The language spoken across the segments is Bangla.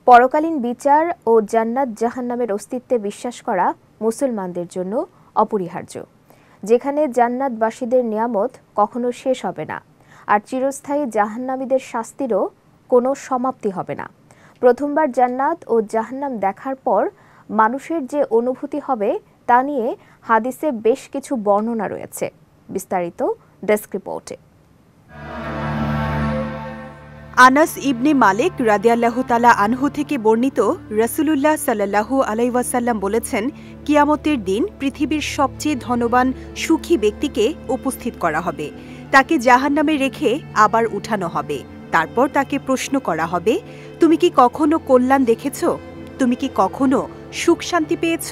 পরকালীন বিচার ও জান্নাত জাহান্নামের অস্তিত্বে বিশ্বাস করা মুসলমানদের জন্য অপরিহার্য, যেখানে জান্নাতবাসীদের নিয়ামত কখনো শেষ হবে না আর চিরস্থায়ী জাহান্নামীদের শাস্তিরও কোনো সমাপ্তি হবে না। প্রথমবার জান্নাত ও জাহান্নাম দেখার পর মানুষের যে অনুভূতি হবে তা নিয়ে হাদিসে বেশ কিছু বর্ণনা রয়েছে। বিস্তারিত ডেস্ক রিপোর্টে। আনাস ইবনে মালিক রাদিয়াল্লাহু তাআলা আনহু থেকে বর্ণিত, রাসূলুল্লাহ সাল্লাল্লাহু আলাইহি ওয়াসাল্লাম বলেছেন, কিয়ামতের দিন পৃথিবীর সবচেয়ে ধনবান সুখী ব্যক্তিকে উপস্থিত করা হবে। তাকে জাহান্নামে রেখে আবার উঠানো হবে। তারপর তাকে প্রশ্ন করা হবে, তুমি কি কখনো কল্যাণ দেখেছ? তুমি কি কখনো সুখ শান্তি পেয়েছ?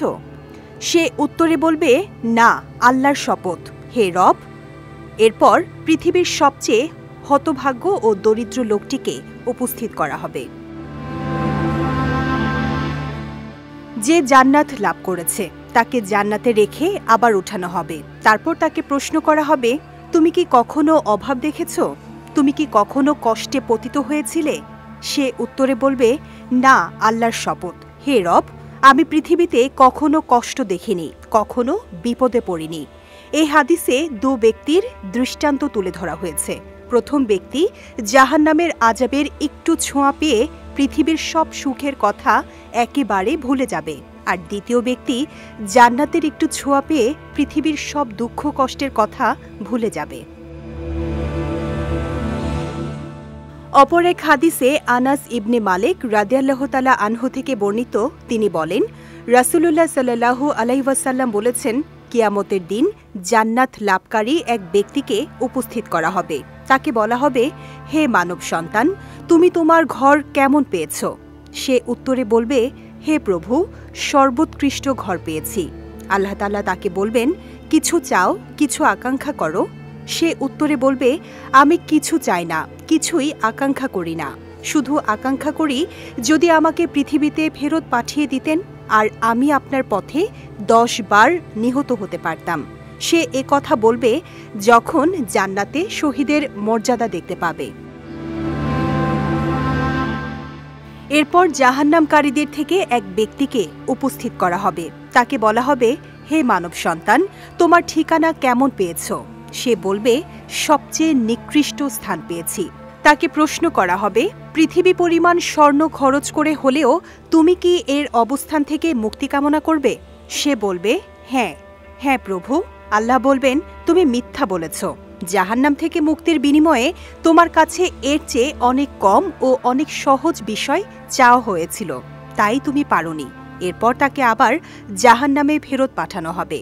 সে উত্তরে বলবে, না, আল্লাহর শপথ, হে রব। এরপর পৃথিবীর সবচেয়ে হতভাগ্য ও দরিদ্র লোকটিকে উপস্থিত করা হবে। যে জান্নাত লাভ করেছে তাকে জান্নাতে রেখে আবার উঠানো হবে। তারপর তাকে প্রশ্ন করা হবে, তুমি কি কখনো অভাব দেখেছ? তুমি কি কখনো কষ্টে পতিত হয়েছিলে? সে উত্তরে বলবে, না, আল্লাহর শপথ, হে রব, আমি পৃথিবীতে কখনো কষ্ট দেখিনি, কখনো বিপদে পড়িনি। এই হাদিসে দু ব্যক্তির দৃষ্টান্ত তুলে ধরা হয়েছে। প্রথম ব্যক্তি জাহান্নামের আযাবের একটু ছোঁয়া পেয়ে পৃথিবীর সব সুখের কথা একেবারে ভুলে যাবে, আর দ্বিতীয় ব্যক্তি জান্নাতের একটু ছোঁয়া পেয়ে পৃথিবীর সব দুঃখ কষ্টের কথা ভুলে যাবে। অপর এক হাদিসে আনাস ইবনে মালিক রাদিয়াল্লাহু তাআলা আনহু থেকে বর্ণিত, তিনি বলেন, রাসূলুল্লাহ সাল্লাল্লাহু আলাইহি ওয়াসাল্লাম বলেছেন, কিয়ামতের দিন জান্নাত লাভকারী এক ব্যক্তিকে উপস্থিত করা হবে। তাকে বলা হবে, হে মানব সন্তান, তুমি তোমার ঘর কেমন পেয়েছ? সে উত্তরে বলবে, হে প্রভু, সর্বোৎকৃষ্ট ঘর পেয়েছি। আল্লাহ তাআলা তাকে বলবেন, কিছু চাও, কিছু আকাঙ্ক্ষা করো। সে উত্তরে বলবে, আমি কিছু চাই না, কিছুই আকাঙ্ক্ষা করি না, শুধু আকাঙ্ক্ষা করি যদি আমাকে পৃথিবীতে ফেরত পাঠিয়ে দিতেন আর আমি আপনার পথে 10 বার নিহত হতে পারতাম। সে কথা বলবে যখন জান্নাতে শহীদের মর্যাদা দেখতে পাবে। এরপর জাহান্নামকারীদের থেকে এক ব্যক্তিকে উপস্থিত করা হবে। তাকে বলা হবে, হে মানব সন্তান, তোমার ঠিকানা কেমন পেয়েছ? সে বলবে, সবচেয়ে নিকৃষ্ট স্থান পেয়েছি। তাকে প্রশ্ন করা হবে, পৃথিবী পরিমাণ স্বর্ণ খরচ করে হলেও তুমি কি এর অবস্থান থেকে মুক্তি কামনা করবে? সে বলবে, হ্যাঁ, হ্যাঁ প্রভু। আল্লাহ বলবেন, তুমি মিথ্যা বলেছ। জাহান্নাম থেকে মুক্তির বিনিময়ে তোমার কাছে এর চেয়ে অনেক কম ও অনেক সহজ বিষয় চাওয়া হয়েছিল, তাই তুমি পারোনি। এরপর তাকে আবার জাহান্নামে ফেরত পাঠানো হবে।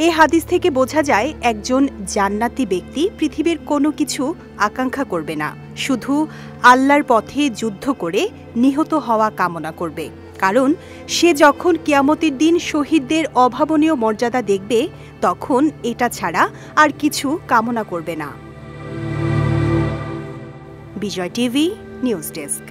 এই হাদিস থেকে বোঝা যায়, একজন জান্নাতি ব্যক্তি পৃথিবীর কোনো কিছু আকাঙ্ক্ষা করবে না, শুধু আল্লাহর পথে যুদ্ধ করে নিহত হওয়া কামনা করবে। কারণ সে যখন কিয়ামতের দিন শহীদদের অভাবনীয় মর্যাদা দেখবে, তখন এটা ছাড়া আর কিছু কামনা করবে না। বিজয় টিভি নিউজ ডেস্ক।